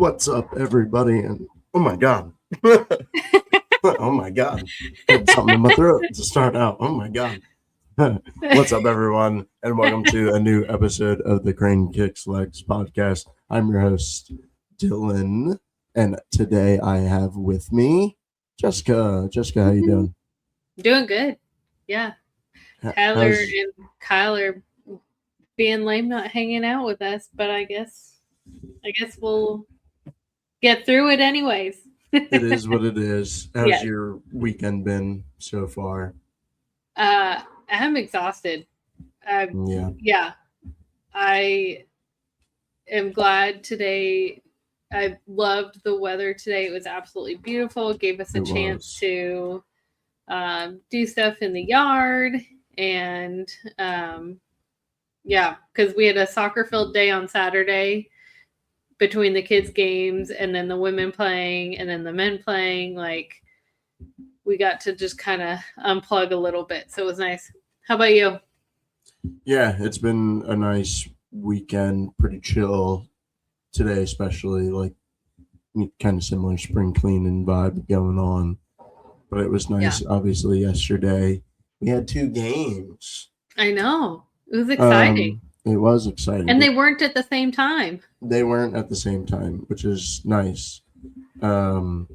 What's up, everybody? And oh my god, oh my god, had something in my throat to start out. Oh my god. What's up, everyone, and welcome to a new episode of the Crane Kicks Legs podcast. I'm your host, Dillon, and today I have with me Jessica. Jessica, how you doing? Doing good. Yeah. Tyler and Kyle are being lame, not hanging out with us, but I guess we'll get through it anyways. It is what it is. How's Yes. your weekend been so far? I'm exhausted. Yeah. Yeah. I am glad today. I loved the weather today. It was absolutely beautiful. It gave us a chance to do stuff in the yard. And yeah, because we had a soccer filled day on Saturday between the kids' games and then the women playing and then the men playing. Like, we got to just kind of unplug a little bit. So it was nice. How about you? Yeah, it's been a nice weekend, pretty chill today, especially like kind of similar spring cleaning vibe going on. But it was nice. Yeah. Obviously, yesterday we had 2 games. I know. It was exciting. It was exciting. And they weren't at the same time. They weren't at the same time, which is nice. And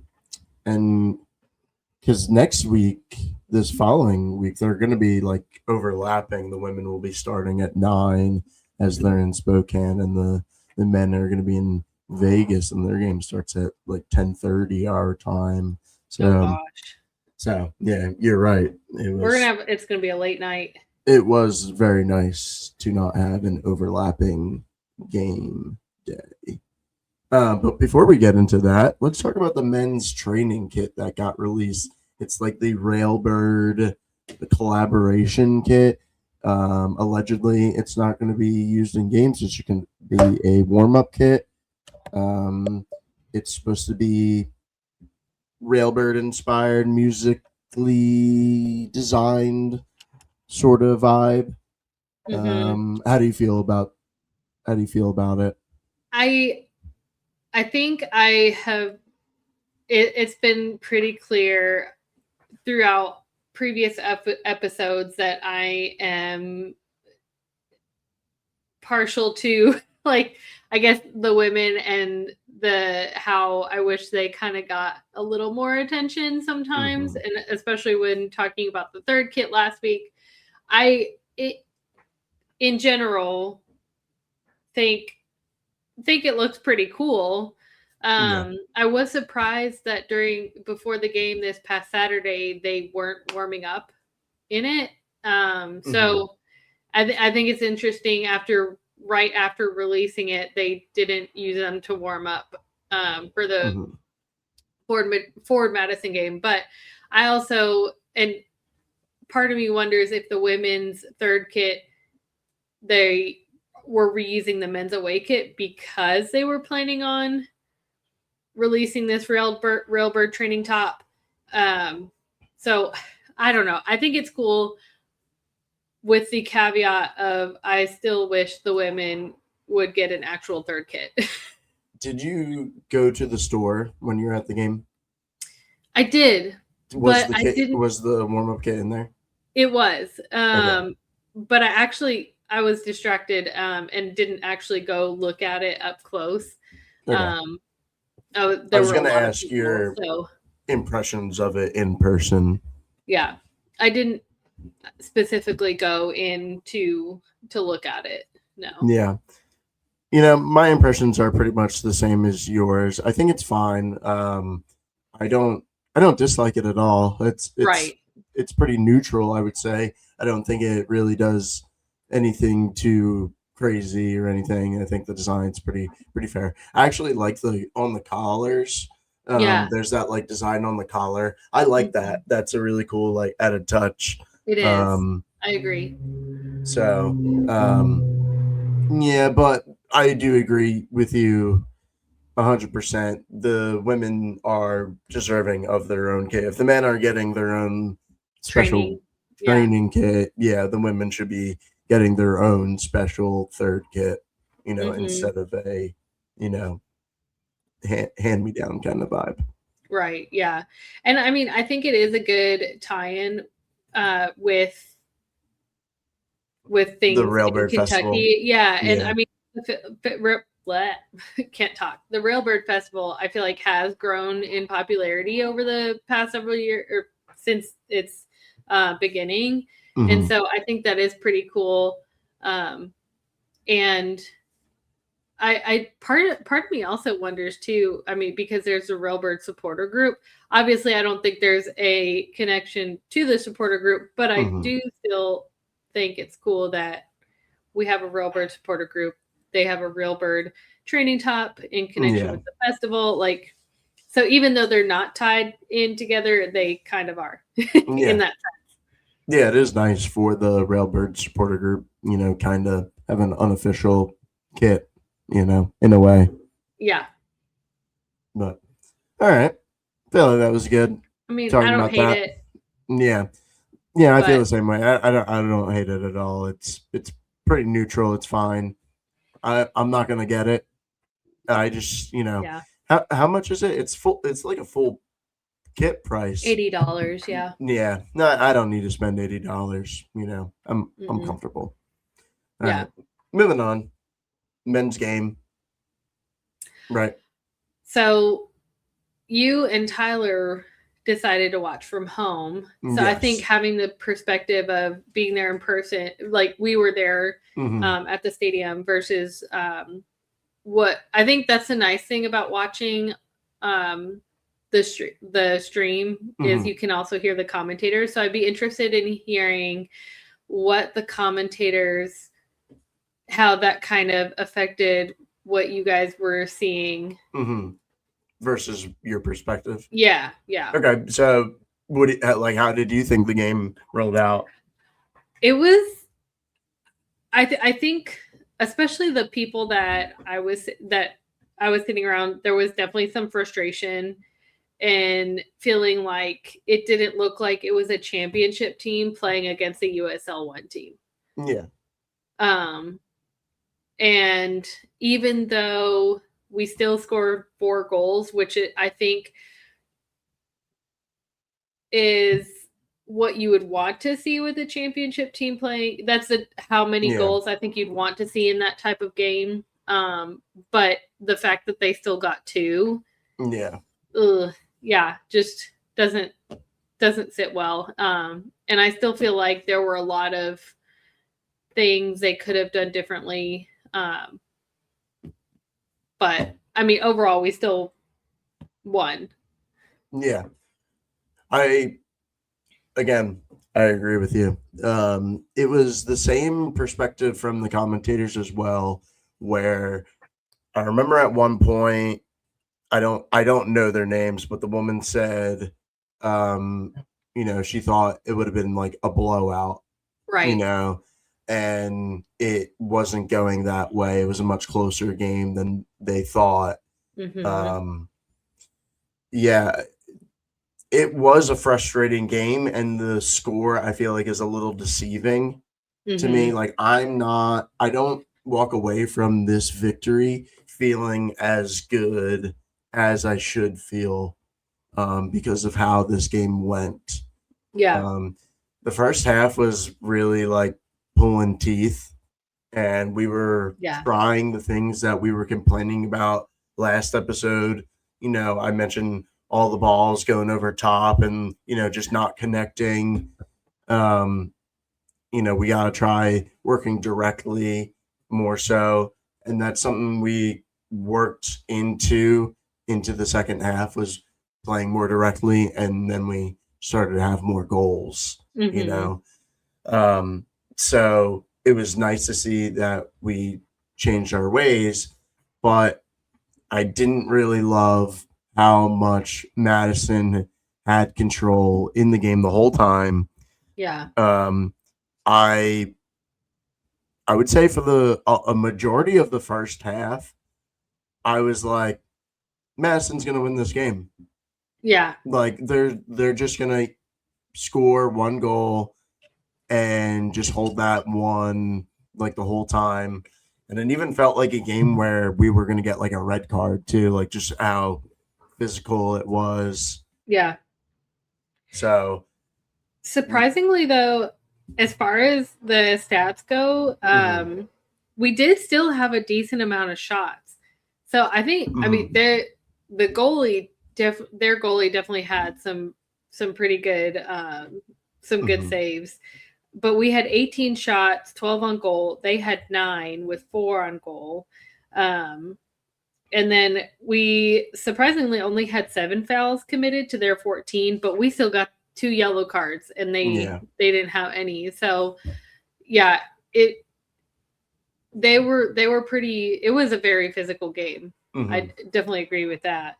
because next week, this following week, they're going to be like overlapping. The women will be starting at 9 as they're in Spokane, and the men are going to be in Vegas, and their game starts at like 10:30 our time. So yeah, you're right. It's gonna be a late night. It was very nice to not have an overlapping game day. But before we get into that, let's talk about the men's training kit that got released. It's like the Railbird, the collaboration kit. Allegedly, it's not going to be used in games. It's going to be a warm-up kit. It's supposed to be Railbird inspired, musically designed sort of vibe. How do you feel about it? I think I have it's been pretty clear throughout previous episodes that I am partial to, like, I guess the women and how I wish they kind of got a little more attention sometimes, and especially when talking about the third kit last week. In general think it looks pretty cool. I was surprised that before the game this past Saturday they weren't warming up in it. So I think it's interesting right after releasing it, they didn't use them to warm up for the Forward Madison game. But I also, and part of me wonders if the women's third kit, they were reusing the men's away kit because they were planning on releasing this Railbird training top. So I don't know. I think it's cool, with the caveat of I still wish the women would get an actual third kit. Did you go to the store when you were at the game? I did. Was the warm-up kit in there? It was. Okay. But I was distracted and didn't actually go look at it up close. Okay. I was going to ask your impressions of it in person. Yeah. I didn't specifically go in to look at it. No. Yeah. My impressions are pretty much the same as yours. I think it's fine. I don't dislike it at all. It's right. It's pretty neutral, I would say. I don't think it really does anything too crazy or anything. I think the design's pretty fair. I actually like on the collars. There's that like design on the collar. I like that. That's a really cool like added touch. It is. I agree. So, yeah, but I do agree with you 100%. The women are deserving of their own kit. If the men are getting their own special training kit, the women should be getting their own special third kit, instead of a, hand me down kind of vibe. Right. Yeah. And I mean, I think it is a good tie-in with The things in Railbird Festival. Kentucky. Yeah. And Yeah. I mean, can't talk. The Railbird Festival, I feel like, has grown in popularity over the past several years, or since its beginning. And Mm-hmm. so I think that is pretty cool. And I part of me also wonders too. I mean, because there's a Railbird supporter group. Obviously, I don't think there's a connection to the supporter group, but I Mm-hmm. do still think it's cool that we have a Railbird supporter group. They have a Railbird training top in connection Yeah. with the festival. Like, so even though they're not tied in together, they kind of are Yeah. in that sense. Yeah, it is nice for the Railbird supporter group, kind of have an unofficial kit, in a way. Yeah. But all right. Feel like that was good. I mean, I Talking don't about hate that. it, Yeah. Yeah, I feel but the same way. I don't hate it at all. It's pretty neutral. It's fine. I'm not gonna get it. I just, yeah. how much is it? It's like a full kit price. $80, yeah. Yeah. No, I don't need to spend $80. I'm comfortable. All Yeah. right. Moving on. Men's game. Right. So you and Tyler decided to watch from home. So I think Yes. having the perspective of being there in person, like we were there Mm-hmm. at the stadium versus what I think that's the nice thing about watching the stream is Mm-hmm. you can also hear the commentators. So I'd be interested in hearing what the commentators, how that kind of affected what you guys were seeing. Mm-hmm. Versus your perspective. Yeah. Okay, so how did you think the game rolled out? It was I think especially the people that I was sitting around, there was definitely some frustration and feeling like it didn't look like it was a championship team playing against a USL 1 team. Yeah. And even though we still scored 4 goals, which I think is what you would want to see with a championship team playing. That's how many goals I think you'd want to see in that type of game. But the fact that they still got 2, just doesn't sit well. And I still feel like there were a lot of things they could have done differently. But I mean, overall, we still won. Yeah. I agree with you. It was the same perspective from the commentators as well, where I remember at one point, I don't know their names, but the woman said, she thought it would have been like a blowout, right? And it wasn't going that way. It was a much closer game than they thought. Mm-hmm. Yeah, it was a frustrating game, and the score I feel like is a little deceiving to me. Like I don't walk away from this victory feeling as good as I should feel because of how this game went. Yeah. The first half was really like pulling teeth, and we were trying the things that we were complaining about last episode. I mentioned all the balls going over top and, just not connecting. We got to try working directly more so. And that's something we worked into the second half, was playing more directly. And then we started to have more goals, So it was nice to see that we changed our ways, but I didn't really love how much Madison had control in the game the whole time. Yeah. I would say for a majority of the first half, I was like, Madison's gonna win this game. Yeah. Like they're just gonna score one goal and just hold that one like the whole time. And it even felt like a game where we were going to get like a red card too, like just how physical it was. Yeah. So surprisingly, though, as far as the stats go, we did still have a decent amount of shots. So I think, I mean, their goalie, their goalie definitely had some pretty good, some good saves. But we had 18 shots, 12 on goal. They had 9 with 4 on goal. And then we surprisingly only had 7 fouls committed to their 14, but we still got 2 yellow cards and they didn't have any. So yeah, they were pretty, it was a very physical game. I definitely agree with that.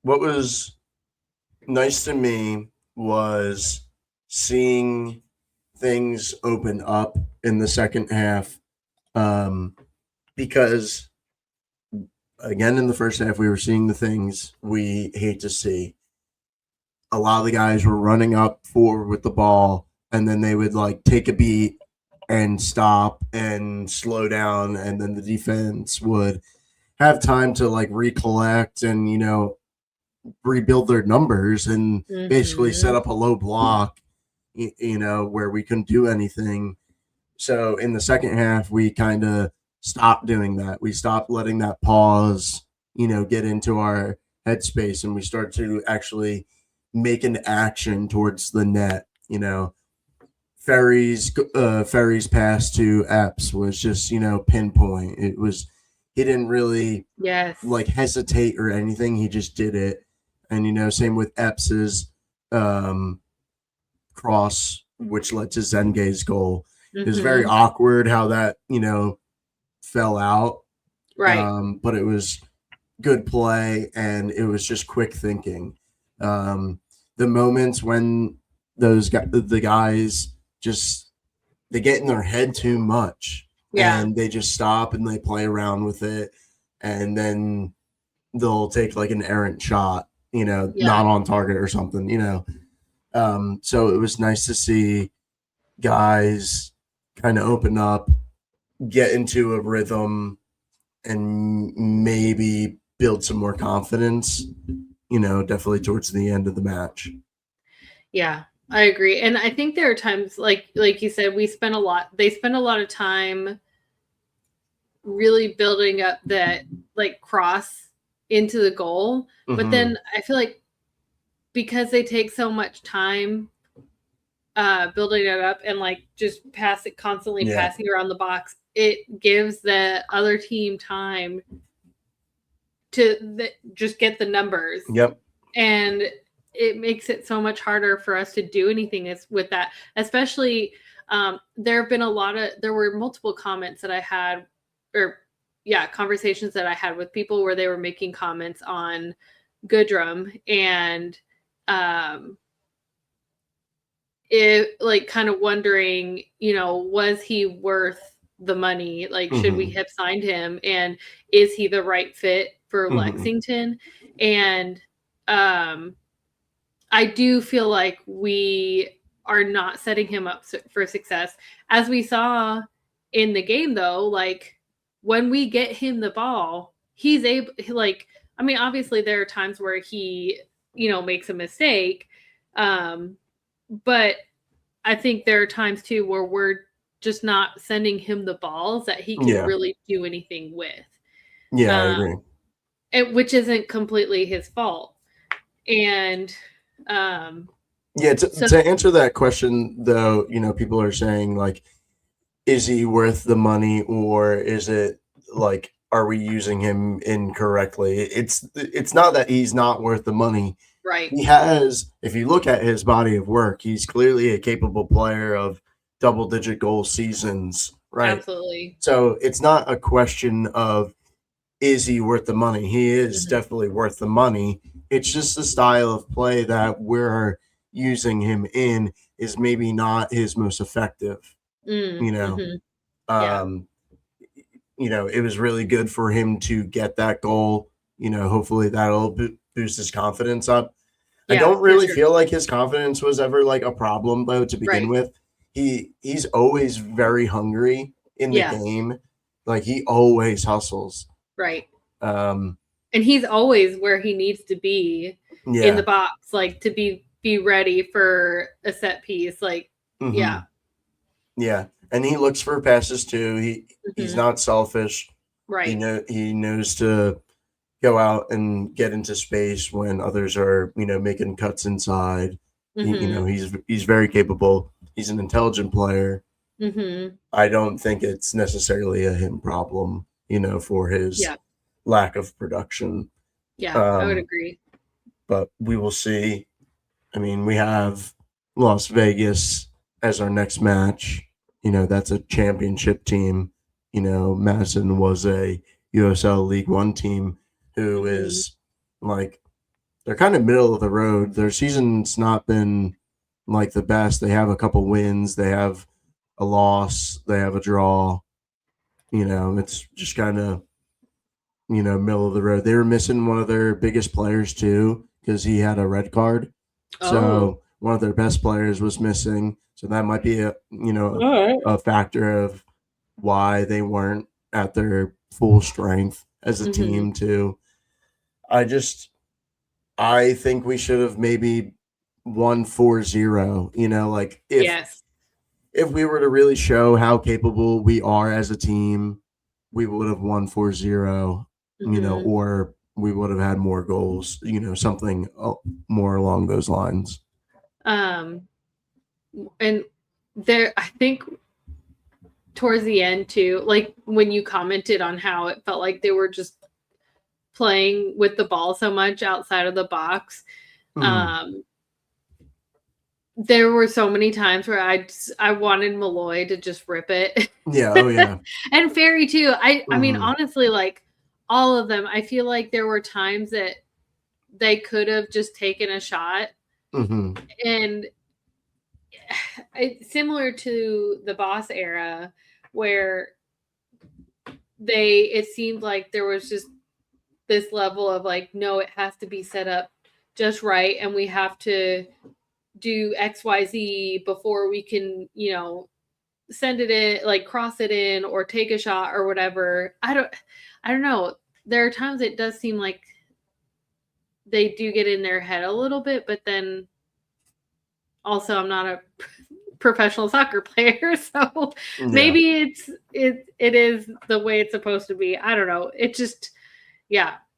What was nice to me was seeing things open up in the second half, because again, in the first half, we were seeing the things we hate to see. A lot of the guys were running up forward with the ball, and then they would like take a beat and stop and slow down, and then the defense would have time to like recollect and, you know, rebuild their numbers and basically set up a low block, you know, where we couldn't do anything. So in the second half, we kind of stopped doing that. We stopped letting that pause, you know, get into our headspace, and we start to actually make an action towards the net. You know, Ferry's pass to Epps was just, you know, pinpoint. It was, he didn't really like hesitate or anything. He just did it. And, you know, same with Epps's cross, which led to Zenge's goal. It was very awkward how that, you know, fell out. Right. But it was good play, and it was just quick thinking. The moments when the guys just, they get in their head too much, and they just stop and they play around with it, and then they'll take like an errant shot, you know, not on target or something, you know. So it was nice to see guys kind of open up, get into a rhythm, and maybe build some more confidence, you know, definitely towards the end of the match. Yeah, I agree. And I think there are times, like you said, they spend a lot of time really building up that like cross into the goal. But then I feel like because they take so much time building it up and like just constantly passing around the box, it gives the other team time to just get the numbers. And it makes it so much harder for us to do anything with that, especially there were multiple comments that I had, conversations that I had with people where they were making comments on Goodrum, and it like kind of wondering, you know, was he worth the money? Like, should we have signed him? And is he the right fit for Lexington? And I do feel like we are not setting him up for success. As we saw in the game, though, like when we get him the ball, he's able, like, I mean, obviously there are times where he, you know, makes a mistake. But I think there are times too where we're just not sending him the balls that he can really do anything with. I agree. Which isn't completely his fault. And to answer that question though, you know, people are saying like, is he worth the money, or is it like, are we using him incorrectly? It's not that he's not worth the money. Right. He has, if you look at his body of work, he's clearly a capable player of double-digit goal seasons, right? Absolutely. So it's not a question of, is he worth the money? He is definitely worth the money. It's just the style of play that we're using him in is maybe not his most effective. You know, you know, it was really good for him to get that goal. You know, hopefully that'll boost his confidence up. I don't really feel like his confidence was ever like a problem though to begin with. He's always very hungry in the game. Like, he always hustles. Right. Um, and he's always where he needs to be in the box, like to be ready for a set piece. Like, yeah. And he looks for passes too. He's not selfish. Right. He knows to go out and get into space when others are, making cuts inside. He's very capable. He's an intelligent player. I don't think it's necessarily a him problem, for his lack of production. I would agree. But we will see. I mean, we have Las Vegas as our next match. That's a championship team. Madison was a USL League One team who is like, they're kind of middle of the road. Their season's not been like the best. They have a couple wins. They have a loss. They have a draw. It's just kind of, middle of the road. They were missing one of their biggest players too, because he had a red card. So one of their best players was missing. So that might be a factor of why they weren't at their full strength as a team too. I think we should have maybe won 4-0. Like, if we were to really show how capable we are as a team, we would have won 4-0, or we would have had more goals, something more along those lines. And there, I think towards the end too, like when you commented on how it felt like they were just playing with the ball so much outside of the box. There were so many times where I wanted Malloy to just rip it. Yeah. And Ferry too. I mean, honestly, like all of them, I feel like there were times that they could have just taken a shot. And it's similar to the Boss era, where it seemed like there was just this level of like, no, it has to be set up just right, and we have to do XYZ before we can, send it in, like cross it in or take a shot or whatever. I don't know. There are times it does seem like they do get in their head a little bit, but then also I'm not a professional soccer player, so maybe it is the way it's supposed to be. I don't know. It just,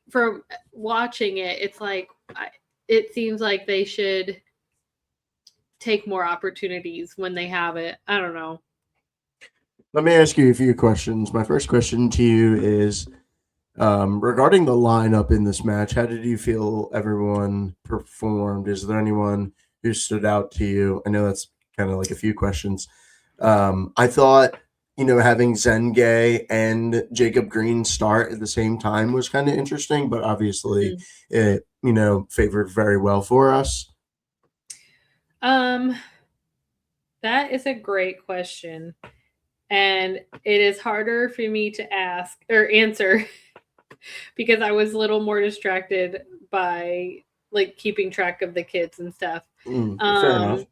from watching it, it's like it seems like they should take more opportunities when they have it. I don't know. Let me ask you a few questions. My first question to you is, regarding the lineup in this match, how did you feel everyone performed? Is there anyone who stood out to you? I know that's kind of like a few questions. I thought, having Zengay and Jacob Green start at the same time was kind of interesting, but obviously it, favored very well for us. That is a great question. And it is harder for me to ask or answer because I was a little more distracted by like keeping track of the kids and stuff. Fair enough.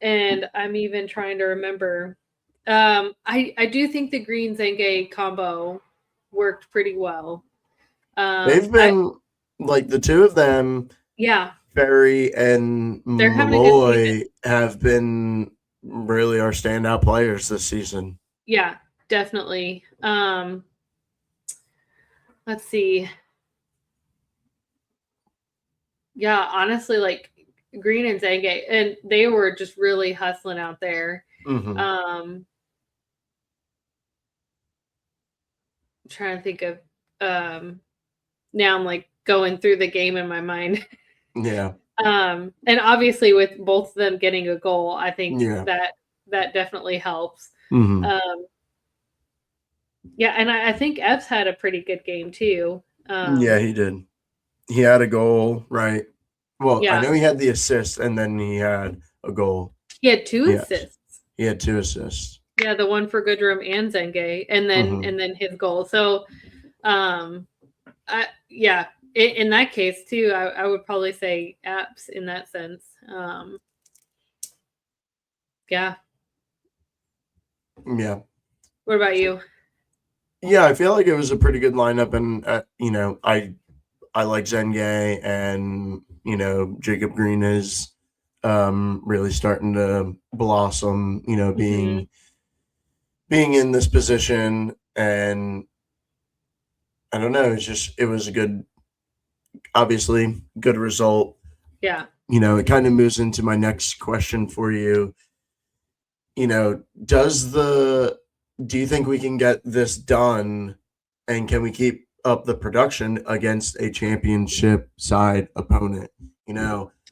And I'm even trying to remember. I do think the Green Zengay combo worked pretty well. They've been like the two of them. Yeah. Ferry and Malloy have been really our standout players this season. Yeah, definitely. Let's see. Yeah, honestly, like Green and Zengay, and they were just really hustling out there. I'm trying to think of now I'm like going through the game in my mind. Yeah. And obviously with both of them getting a goal, I think that definitely helps. Yeah, and I think Epps had a pretty good game too. Yeah, he did. He had a goal, right? Well, I know he had the assist, and then he had a goal. He had two assists. He had 2 assists. Yeah, the one for Goodrum and Zengay, and then his goal. So, in that case too, I would probably say Apps in that sense. Yeah. Yeah. What about you? Yeah, I feel like it was a pretty good lineup, and I like Zenge, and Jacob Green is really starting to blossom. Hmm. Being in this position, and I don't know, it was a good, obviously good result. Yeah. It kind of moves into my next question for you. Do you think we can get this done, and can we keep up the production against a championship side opponent?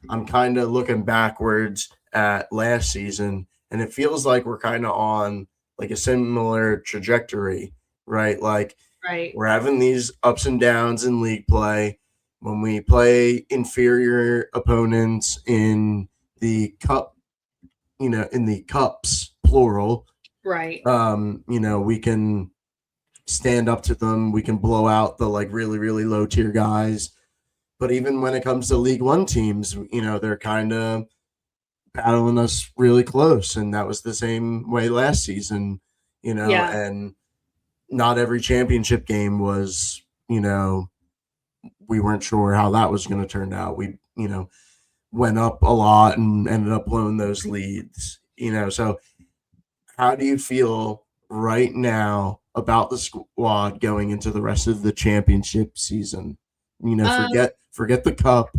I'm kind of looking backwards at last season, and it feels like we're kind of on like a similar trajectory, right? Like Right. we're having these ups and downs in league play. When we play inferior opponents in the cup, in the cups, plural, Right. we can stand up to them. We can blow out the like really, really low tier guys. But even when it comes to League One teams, they're kind of battling us really close. And that was the same way last season, Yeah. and not every championship game was, we weren't sure how that was going to turn out. We, went up a lot and ended up blowing those leads, so how do you feel right now about the squad going into the rest of the championship season? Um, Forget the cup,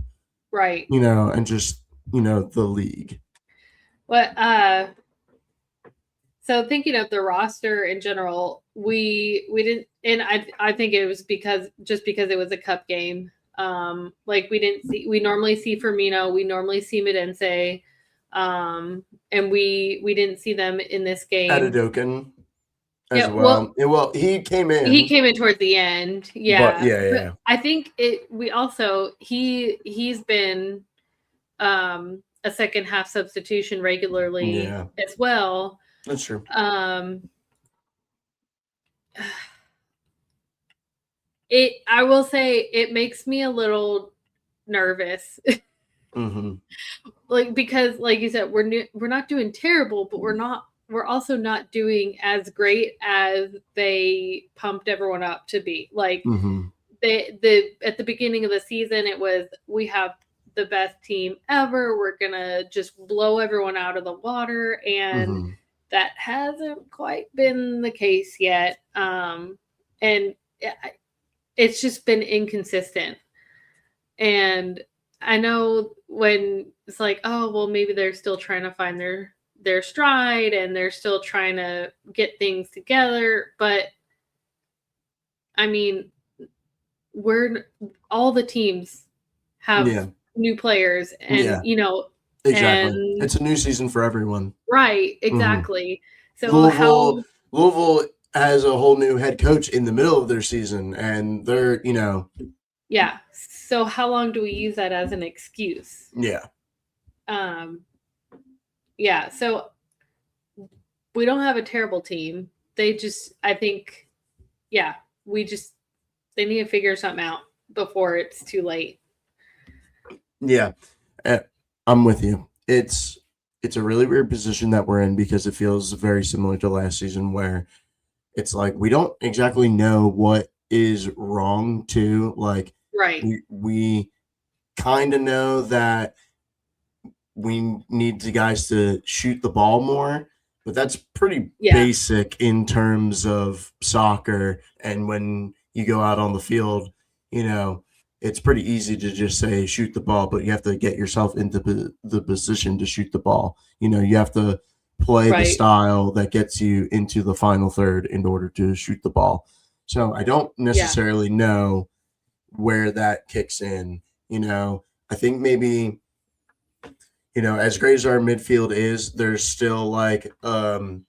right. and just, the league. What so thinking of the roster in general, we didn't, and I think it was because it was a cup game. Like we normally see Firmino, we normally see Medense, and we didn't see them in this game. Adedokin as Yeah, well, well. Well, he came he in, came in towards the end, but yeah. yeah, But yeah, I think we also he's been a second half substitution regularly yeah, as well. that's true. Um, I will say it makes me a little nervous. Mm-hmm. Like because like you said we're not doing terrible, but we're also not doing as great as they pumped everyone up to be. Like Mm-hmm. the at the beginning of the season it was we have the best team ever. We're going to just blow everyone out of the water, and Mm-hmm. that hasn't quite been the case yet. And it's just been inconsistent. And I know when it's like, oh, well, maybe they're still trying to find their stride and they're still trying to get things together. But I mean, we're all the teams have Yeah, new players, and yeah, exactly. and It's a new season for everyone. right, Mm-hmm. exactly. So Louisville how Louisville has a whole new head coach in the middle of their season, and they're, yeah. So how long do we use that as an excuse? yeah, Um yeah, so we don't have a terrible team. They just, I think, yeah, we just, they need to figure something out before it's too late. yeah. Uh, I'm with you. It's a really weird position that we're in, because it feels very similar to last season, where it's like we don't exactly know what is wrong too. Like Right. we kind of know that we need the guys to shoot the ball more, but that's pretty Yeah. basic in terms of soccer. And when you go out on the field, it's pretty easy to just say shoot the ball, but you have to get yourself into the position to shoot the ball. You have to play the Right. style that gets you into the final third in order to shoot the ball. So I don't Yeah. necessarily know where that kicks in. I think maybe, as great as our midfield is, there's still like an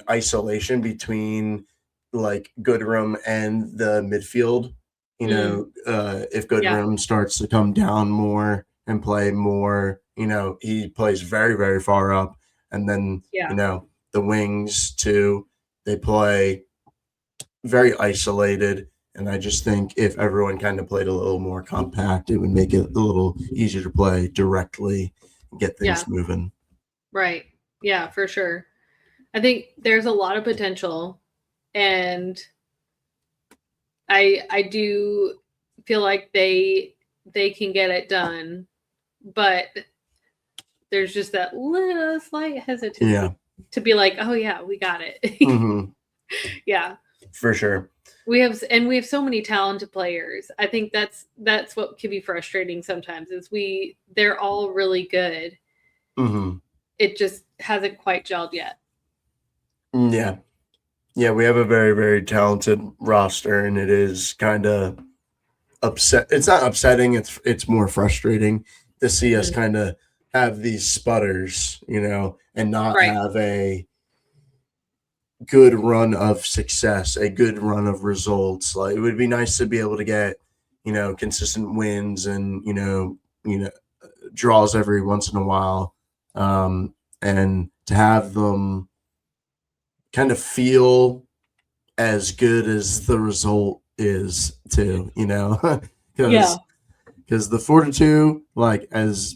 isolation between like Goodrum and the midfield. Mm. If Yeah. Goodrum starts to come down more and play more, he plays very, very far up. And then, Yeah. the wings too, they play very isolated. And I just think if everyone kind of played a little more compact, it would make it a little easier to play directly and get Yeah. things moving. Right. Yeah, for sure. I think there's a lot of potential, and I do feel like they can get it done, but there's just that little slight hesitancy to be like, oh yeah, we got it. Mm-hmm. Yeah, for sure. we have so many talented players. I think that's what can be frustrating sometimes is they're all really good. Mm-hmm. It just hasn't quite gelled yet. Yeah. Yeah, we have a very, very talented roster, and it is kind of upset. It's not upsetting. It's more frustrating to see us kind of have these sputters, and not have a good run of success, a good run of results. Like, it would be nice to be able to get, consistent wins and, draws every once in a while. And to have them kind of feel as good as the result is too, because the 4-2, like, as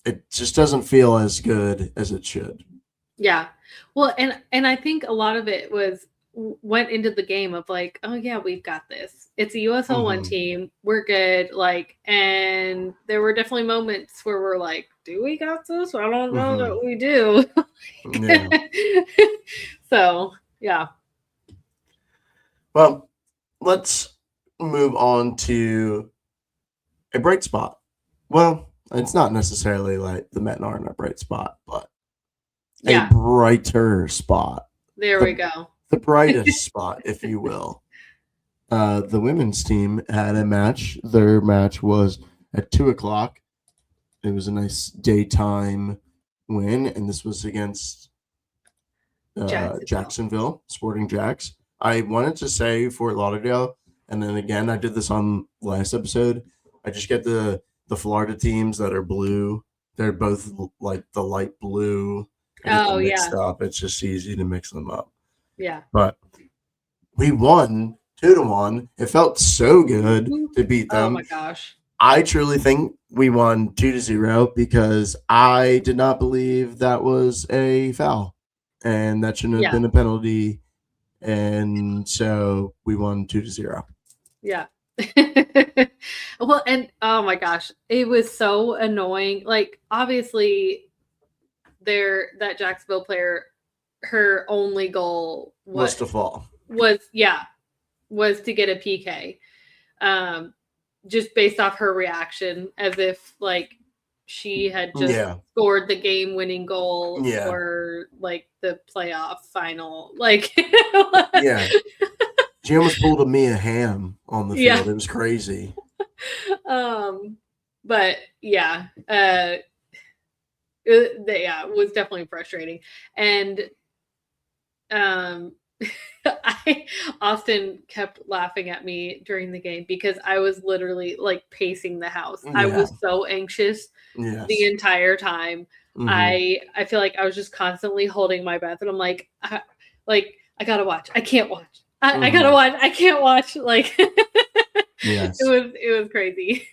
it just doesn't feel as good as it should. Yeah. Well, and I think a lot of it went into the game of like, oh yeah, we've got this. It's a USL one team. We're good. Like, and there were definitely moments where we're like, do we got this? I don't know that we do. Yeah. So yeah. Well, let's move on to a bright spot. Well, it's not necessarily like the Met aren't a bright spot, but a brighter spot. There we go. The brightest spot, if you will. The women's team had a match. Their match was at 2:00. It was a nice daytime win, and this was against Jacksonville, Sporting Jax. I wanted to say Fort Lauderdale, and then again, I did this on last episode. I just get the Florida teams that are blue. They're both like the light blue. Mixed up. It's just easy to mix them up. Yeah. But we won 2-1. It felt so good to beat them. Oh my gosh. I truly think we won 2-0 because I did not believe that was a foul, and that shouldn't have been a penalty. And so we won 2-0. Yeah. Well, and oh my gosh, it was so annoying. Like, obviously, that Jacksonville player, her only goal was to fall. Was to get a PK. Just based off her reaction, as if like she had just scored the game-winning goal for like the playoff final. Like, yeah, she almost pulled a Mia Hamm on the field. It was crazy. But yeah, it was definitely frustrating, and Austin kept laughing at me during the game because I was literally like pacing the house. I was so anxious the entire time. I feel like I was just constantly holding my breath, and I'm like I gotta watch. I can't watch. I gotta watch. I can't watch. Like, it was crazy.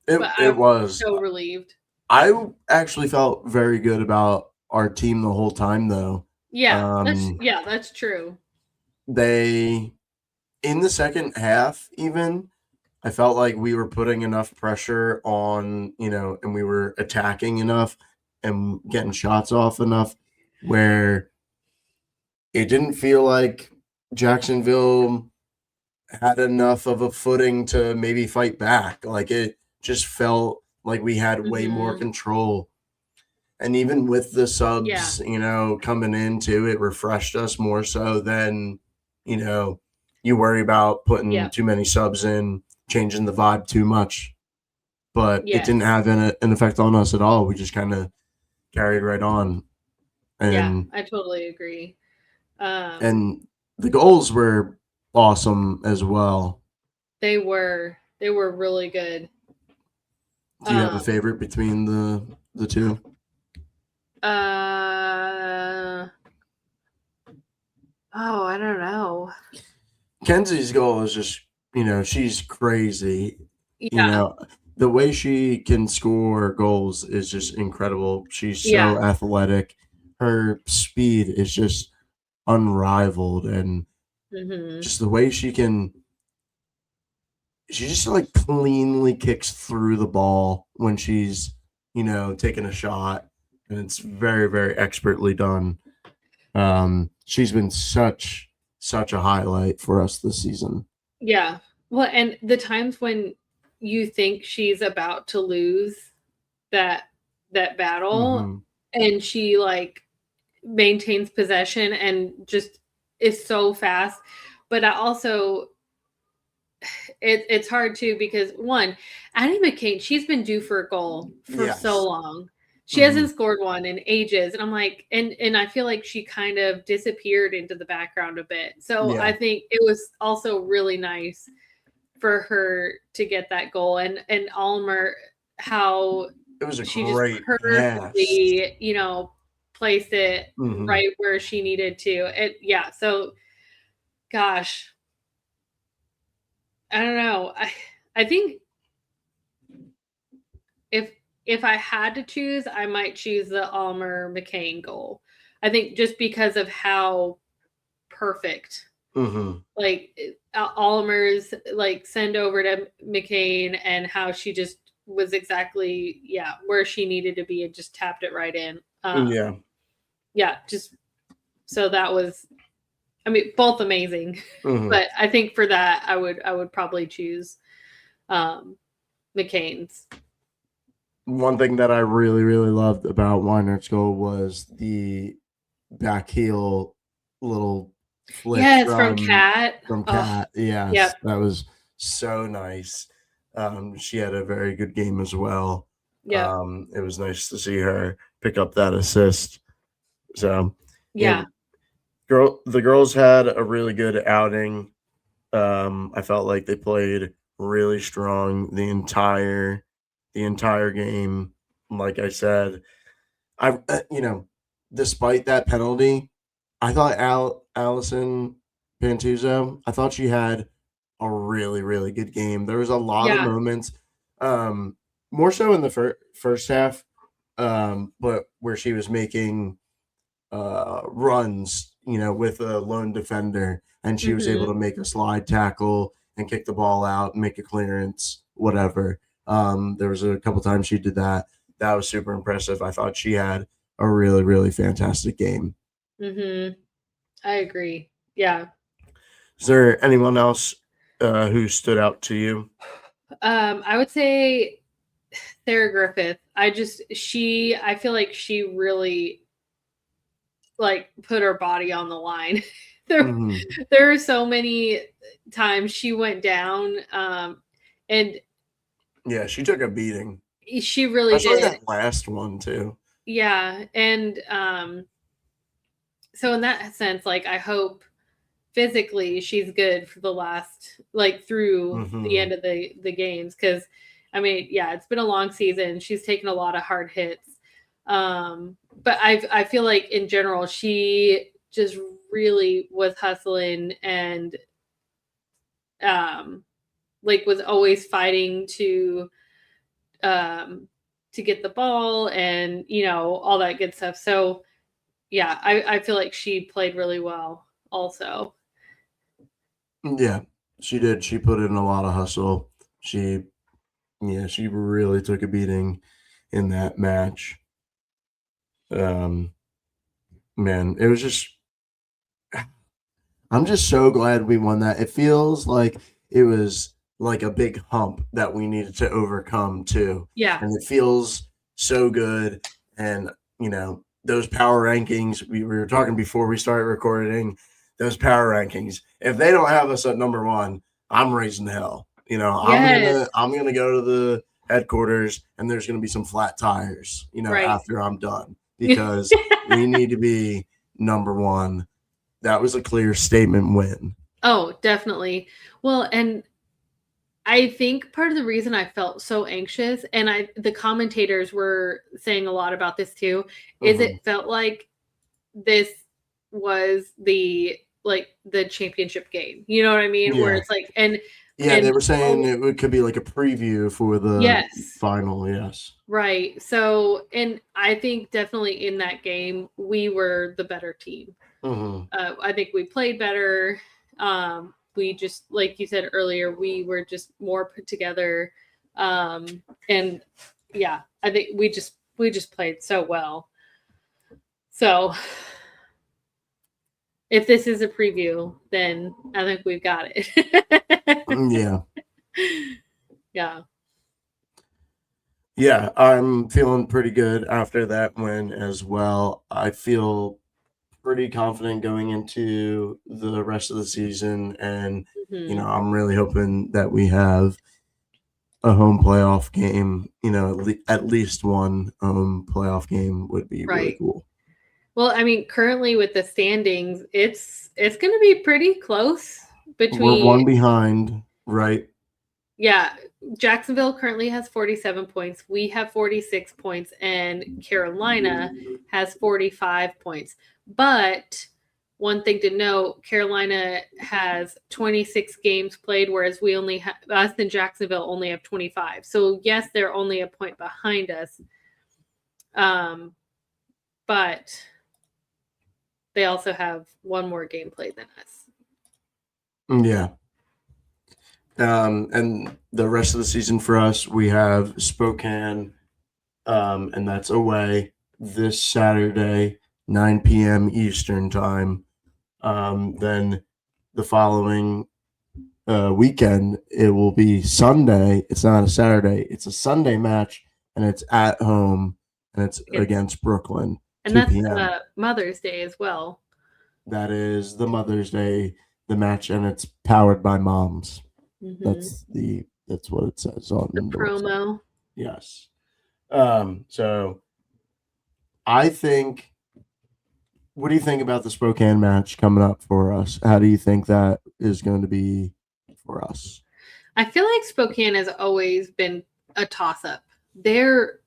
It was so relieved. I actually felt very good about our team the whole time, though. Yeah, that's true. In the second half, even, I felt like we were putting enough pressure on, and we were attacking enough and getting shots off enough where it didn't feel like Jacksonville had enough of a footing to maybe fight back. Like, it just felt like we had way more control. And even with the subs, coming into it, refreshed us more so than, you worry about putting too many subs in, changing the vibe too much. But it didn't have an effect on us at all. We just kind of carried right on. And, I totally agree. And the goals were awesome as well. They were really good. Do you have a favorite between the two? I don't know. Kenzie's goal is just, she's crazy. Yeah. The way she can score goals is just incredible. She's so athletic. her speed is just unrivaled, and just the way she just like cleanly kicks through the ball when she's, taking a shot, and it's very, very expertly done. She's been such a highlight for us this season. Yeah. Well, and the times when you think she's about to lose that battle, and she like maintains possession and just is so fast. But I also it's hard too, because one, Addie McCain, she's been due for a goal for so long. She hasn't scored one in ages. And I'm like, and I feel like she kind of disappeared into the background a bit. So I think it was also really nice for her to get that goal. And Almer, how it was a she great just perfectly, placed it right where she needed to. So gosh, I don't know. I think if I had to choose, I might choose the Almer McCain goal. I think just because of how perfect, like Almer's like send over to McCain, and how she just was exactly where she needed to be and just tapped it right in. Just so that was, I mean, both amazing, but I think for that I would probably choose McCain's. One thing that I really, really loved about Weinert's goal was the back heel little flick from Kat. Yes, that was so nice. She had a very good game as well. It was nice to see her pick up that assist. So the girls had a really good outing. I felt like they played really strong the entire game. Like I said, despite that penalty, I thought Allison Pantuzzo, I thought she had a really, really good game. There was a lot of moments, more so in the first half, but where she was making runs, with a lone defender, and she was able to make a slide tackle and kick the ball out and make a clearance, whatever. There was a couple times she did that. That was super impressive. I thought she had a really, really fantastic game. I agree. Yeah. Is there anyone else who stood out to you? I would say Sarah Griffith. I feel like she really like put her body on the line. There are so many times she went down, and she took a beating. She really did. That last one too. Yeah, and so in that sense, like I hope physically she's good for the last, like through the end of the games, because I mean, it's been a long season. She's taken a lot of hard hits, but I feel like in general she just really was hustling, and like was always fighting to get the ball, and all that good stuff. So I feel like she played really well also. Yeah, she did. She put in a lot of hustle. She really took a beating in that match. Man, it was just, I'm just so glad we won that. It feels like it was like a big hump that we needed to overcome too. Yeah. And it feels so good. And, those power rankings, we were talking before we started recording, those power rankings, if they don't have us at number one, I'm raising hell. I'm gonna go to the headquarters, and there's gonna be some flat tires, after I'm done, because we need to be number one. That was a clear statement win. Oh, definitely. Well, and I think part of the reason I felt so anxious, and the commentators were saying a lot about this too, is it felt like this was the championship game. You know what I mean? Yeah. Where it's like, and Yeah, And they were saying it could be like a preview for the yes, final. Yes. right. So, and I think definitely in that game, we were the better team. Mm-hmm. I think we played better. We just, like you said earlier, we were just more put together. And yeah, I think we just played so well. So if this is a preview, then I think we've got it. Yeah. Yeah. Yeah, I'm feeling pretty good after that win as well. I feel pretty confident going into the rest of the season, and Mhm. I'm really hoping that we have a home playoff game. At least one home playoff game would be really Right. cool. Well, I mean, currently with the standings, it's going to be pretty close We're between. one behind, right? Yeah, Jacksonville currently has 47 points. We have 46 points, and Carolina has 45 points. But one thing to note, Carolina has 26 games played, whereas we only have us and Jacksonville only have 25. So yes, they're only a point behind us. But they also have one more game played than us. Yeah. And the rest of the season for us, we have Spokane, and that's away this Saturday, 9 p.m. Eastern time. Then the following weekend, it will be Sunday. It's not a Saturday, it's a Sunday match, and it's at home, and it's against Brooklyn, And 2 that's p.m. Mother's Day as well. That is the Mother's Day, the match, and it's powered by moms. Mm-hmm. That's what it says on The the website. promo. Yes. So I think, what do you think about the Spokane match coming up for us? How do you think that is going to be for us? I feel like Spokane has always been a toss up. They're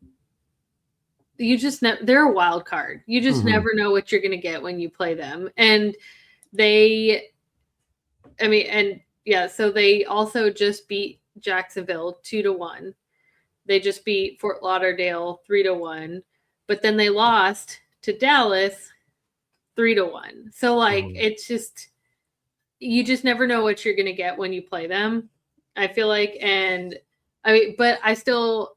they're a wild card. You just Mm-hmm. never know what you're going to get when you play them. And they I mean and yeah, so they also just beat Jacksonville 2-1. They just beat Fort Lauderdale 3-1, but then they lost to Dallas 3-1. So like Mm-hmm. it's just you just never know what you're going to get when you play them. I feel like and I mean but I still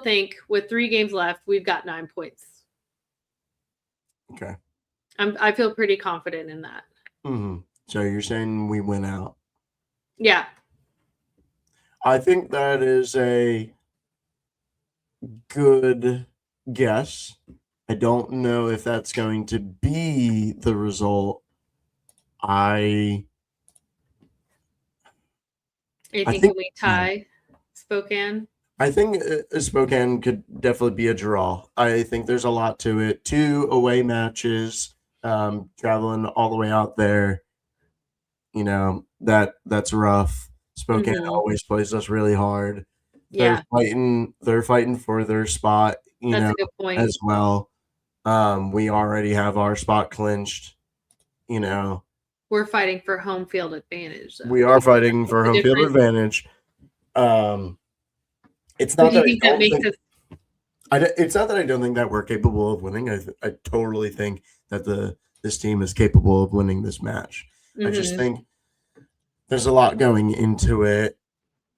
think with 3 games left we've got 9 points. Okay. I feel pretty confident in that. Mm-hmm. So you're saying we win out? Yeah. I think that is a good guess. I don't know if that's going to be the result. I You I think think we tie Spokane? I think Spokane could definitely be a draw. I think there's a lot to it. 2 away matches, traveling all the way out there. That's rough. Spokane Mm-hmm. always plays us really hard. They're Yeah, fighting. They're fighting for their spot. that's a good point. As well. We already have our spot clinched. You know, We're fighting for home field advantage, though. we are fighting That's for the home field difference. advantage. Um, it's But not do you that I think that don't makes think us? it's not that I don't think that we're capable of winning. I totally think that this team is capable of winning this match. I just Mm-hmm. think there's a lot going into it,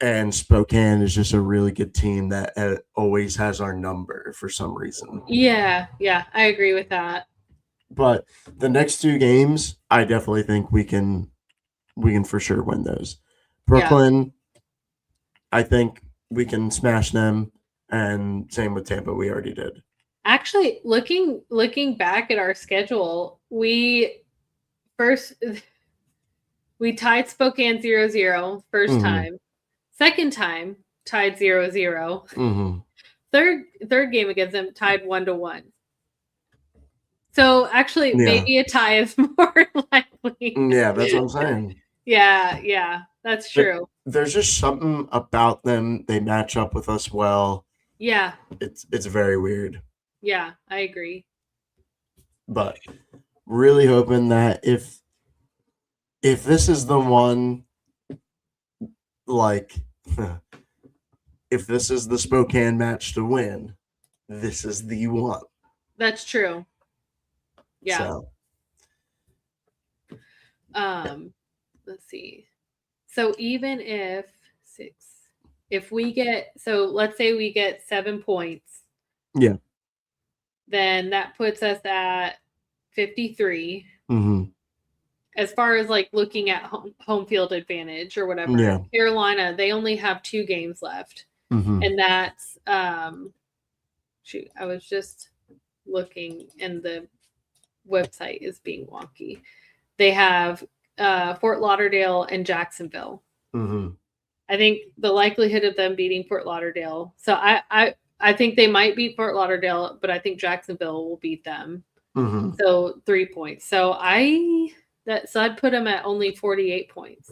and Spokane is just a really good team that always has our number for some reason. Yeah, I agree with that. But the next 2 games, I definitely think we can for sure win those. Yeah. Brooklyn, I think we can smash them, and same with Tampa. We already did. Actually, looking back at our schedule, first we tied Spokane 0-0 first Mm-hmm. time. Second time tied 0-0. Mm-hmm. Third game against them tied 1-1. So actually, Yeah. maybe a tie is more likely. Yeah, that's what I'm saying. Yeah, that's true. There's just something about them. They match up with us well. Yeah, It's very weird. yeah, I agree. But really hoping that if this is the one, like, if this is the Spokane match to win, this is the one. That's true. Yeah. So, Let's see. So even if we get, so let's say we get 7 points, yeah. then that puts us at 53. Mm-hmm. As far as like looking at home field advantage or whatever. Yeah. Carolina, they only have 2 games left. Mm-hmm. And that's shoot, I was just looking and the website is being wonky. They have Fort Lauderdale and Jacksonville. Mm-hmm. I think the likelihood of them beating Fort Lauderdale. So I think they might beat Fort Lauderdale, but I think Jacksonville will beat them. Mm-hmm. So 3 points. So I'd put them at only 48 points.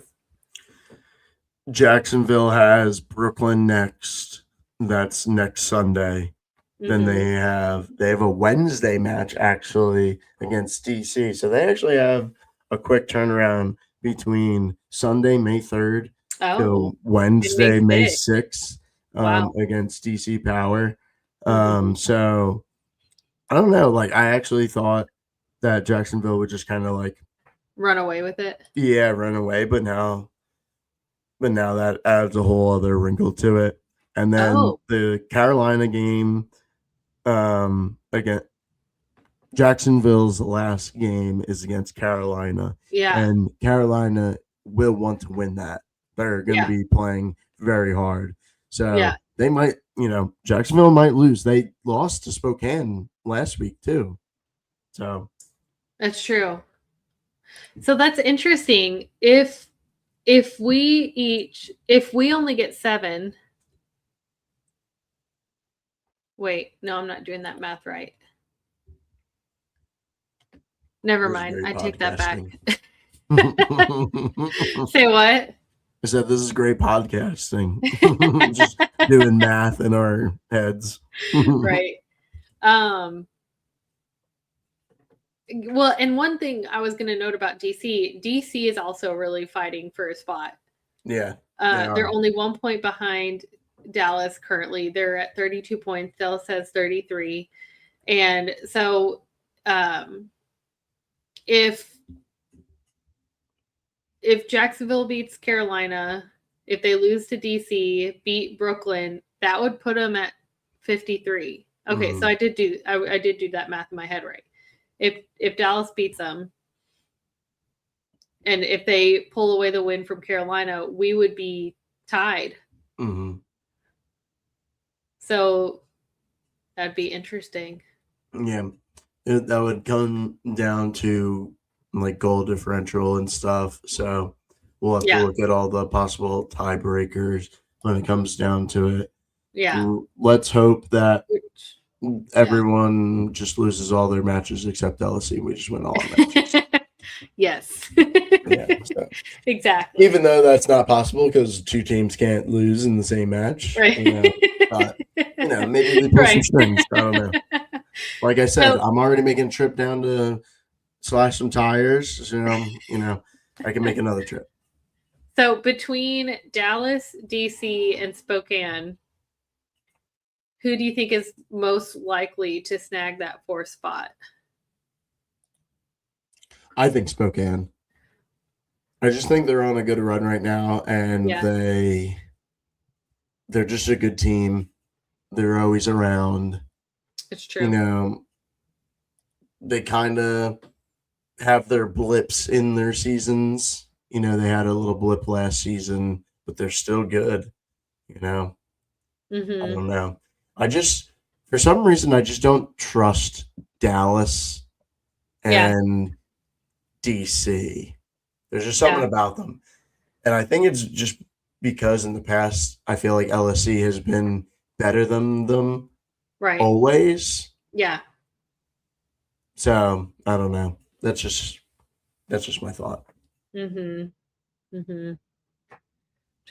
Jacksonville has Brooklyn next. That's next Sunday. Then they have a Wednesday match actually against DC. So they actually have a quick turnaround between Sunday, May 3rd to Wednesday, May 6th against DC Power. So I don't know. Like, I actually thought that Jacksonville would just kind of like run away with it. Yeah, run away. But now that adds a whole other wrinkle to it. And then the Carolina game, again, Jacksonville's last game is against Carolina. Yeah. And Carolina will want to win that. They're going to be playing very hard. So they might, Jacksonville might lose. They lost to Spokane last week too. So that's true. So that's interesting. If we only get 7. Wait, no, I'm not doing that math right. Never mind. I take that back. Say what? I said this is great podcasting. Just doing math in our heads. Right. Well, and one thing I was going to note about DC is also really fighting for a spot. Yeah. They're only 1 point behind Dallas currently. They're at 32 points. Dallas has 33. And so if Jacksonville beats Carolina, if they lose to DC, beat Brooklyn, that would put them at 53. Okay, so I did do that math in my head right. If Dallas beats them, and if they pull away the win from Carolina, we would be tied. Mm-hmm. So that'd be interesting. Yeah, that would come down to like goal differential and stuff. So we'll have to look at all the possible tiebreakers when it comes down to it. Yeah. Let's hope that everyone just loses all their matches except LSE. We just win all our matches. Yes. So. Exactly. Even though that's not possible because 2 teams can't lose in the same match. Right. But, maybe we pull some strings. I don't know. Like I said, I'm already making a trip down to slash some tires. So, I can make another trip. So between Dallas, DC, and Spokane, who do you think is most likely to snag that 4th spot? I think Spokane. I just think they're on a good run right now, and they're just a good team. They're always around. It's true. They kind of have their blips in their seasons. They had a little blip last season, but they're still good. I don't know. For some reason, I just don't trust Dallas and DC. There's just something about them. And I think it's just because in the past, I feel like LSE has been better than them always. Yeah. So, I don't know. That's just my thought. Trying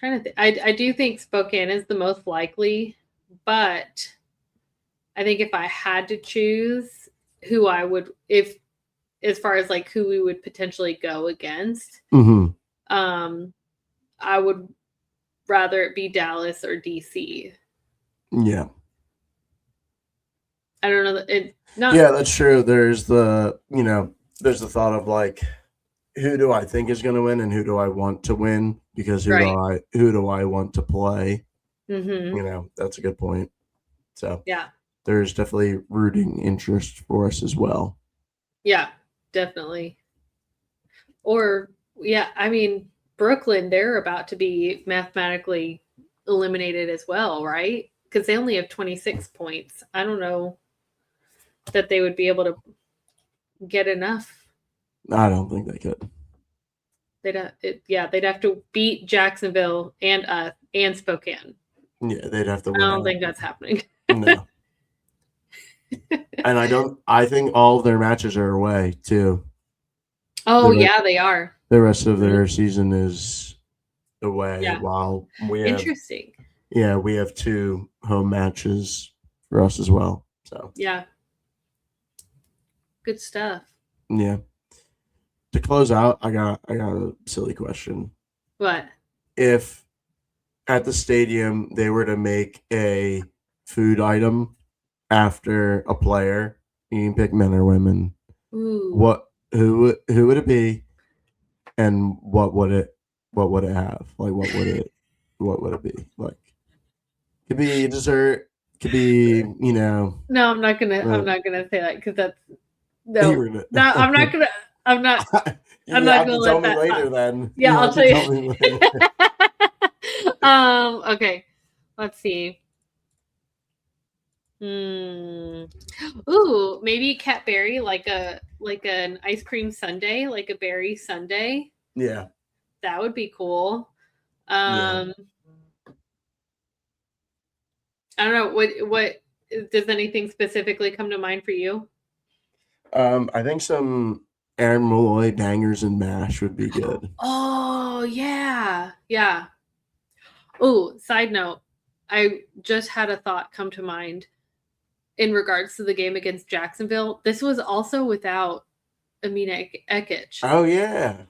to think. I do think Spokane is the most likely, but I think if I had to choose who I would, as far as like who we would potentially go against, I would rather it be Dallas or DC. Yeah. I don't know. Yeah, that's true. There's the thought of like, who do I think is going to win and who do I want to win? Because who do I want to play? Mm-hmm. That's a good point. So yeah, there's definitely rooting interest for us as well. Yeah, definitely. Or yeah, I mean Brooklyn, they're about to be mathematically eliminated as well, right? Because they only have 26 points. I don't know that they would be able to get enough. I don't think they could. They'd have to beat Jacksonville and Spokane. Yeah, they'd have to win. I don't think that's happening. No. And I think all of their matches are away too. Oh, yeah, they are. The rest of their season is away. Yeah. While we have Interesting. Yeah, we have 2 home matches for us as well. So yeah, good stuff. Yeah. To close out, I got a silly question. What? If at the stadium they were to make a food item after a player, you can pick men or women. Ooh. Who would it be, and what would it have? Like what would it be? Like could be dessert, could be No, I'm not gonna say that because that's no. I'm not gonna. I'm not. I'm not gonna let that. Later, then. Yeah, I'll tell you. Okay. Let's see. Ooh, maybe cat berry, like an ice cream sundae, like a berry sundae. Yeah. That would be cool. Yeah. I don't know what does anything specifically come to mind for you? I think some Aaron Malloy bangers and mash would be good. Oh yeah. Yeah. Oh, side note, I just had a thought come to mind in regards to the game against Jacksonville. This was also without Amina Ekic. Oh yeah.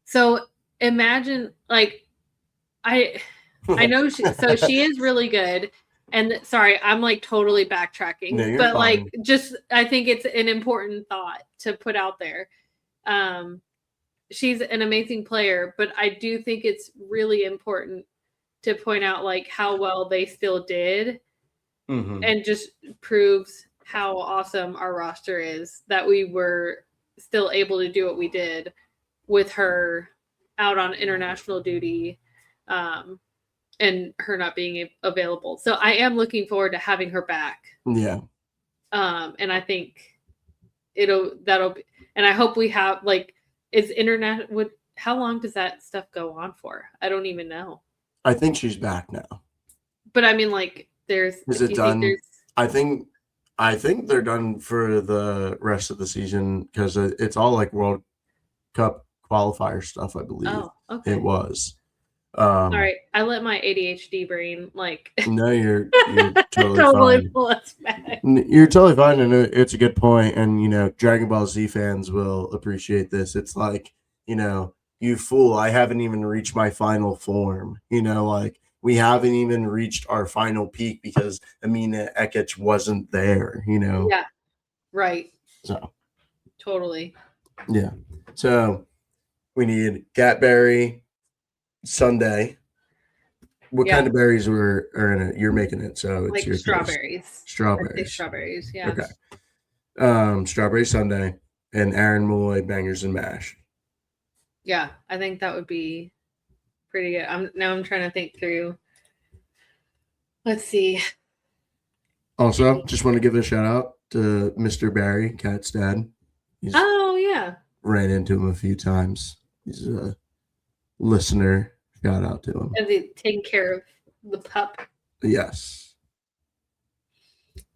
So imagine, like, I know she is really good. And sorry, I'm like totally backtracking, No, you're but fine. like, just I think it's an important thought to put out there. She's an amazing player, but I do think it's really important to point out like how well they still did, and just proves how awesome our roster is that we were still able to do what we did with her out on international duty, and her not being available. So I am looking forward to having her back. Yeah. And I think that'll be, and I hope we have like, is internet would how long does that stuff go on for? I don't even know. I think she's back now. But I mean, like, is it done? I think they're done for the rest of the season because it's all like World Cup qualifier stuff, I believe. Oh, okay. It was. All right, I let my ADHD brain like. No, you're totally fine. Pull us back. You're totally fine, and it's a good point. And Dragon Ball Z fans will appreciate this. It's like you fool! I haven't even reached my final form. Like we haven't even reached our final peak because Amina Ekic wasn't there. Yeah. Right. So. Totally. Yeah. So we need Catberry Sunday. What kind of berries are in it? You're making it, so it's like your strawberries. Taste. Strawberries. Strawberries, yeah. Okay. Strawberry sundae and Aaron Malloy bangers and mash. Yeah, I think that would be pretty good. I'm trying to think through. Let's see. Also, just want to give a shout out to Mr. Barry, Kat's dad. Yeah. Ran into him a few times. He's a listener. Shout out to him. And they taking care of the pup. Yes.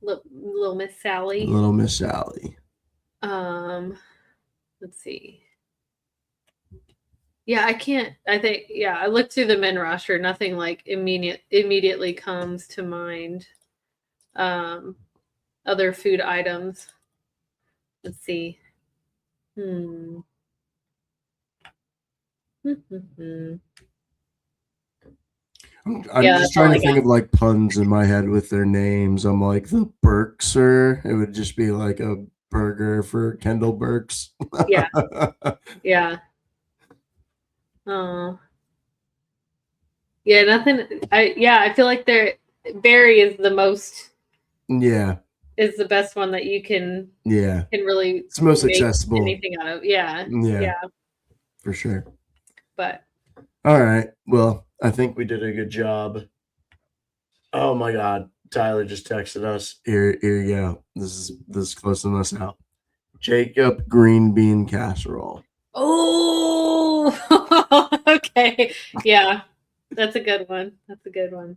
Little Miss Sally. Little Miss Sally. Let's see. Yeah, I looked through the men roster. Nothing like immediately comes to mind. Other food items. Let's see. I'm Yeah, just that's all trying I to think got. of like puns in my head with their names. I'm like the Berkser. It would just be like a burger for Kendall Burks. Yeah, yeah. Oh, yeah. Nothing. I feel like Barry is the most Yeah, is the best one that you yeah. can really It's the most make accessible. anything out of. Yeah, Yeah, yeah. for sure. But All right. Well, I think we did a good job. Oh my God. Tyler just texted us. Here you go. This is closing us out. Jacob green bean casserole. oh, okay. Yeah, that's a good one. That's a good one.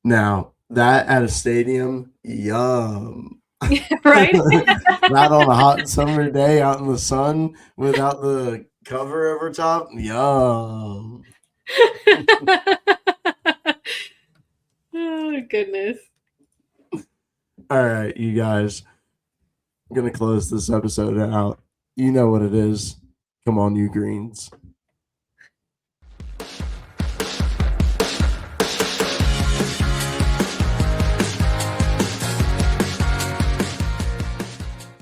Now, that at a stadium, yum. Right? That on a hot summer day out in the sun without the cover over top, yum. Oh goodness. All right, you guys. I'm going to close this episode out. You know what it is. Come on, you greens.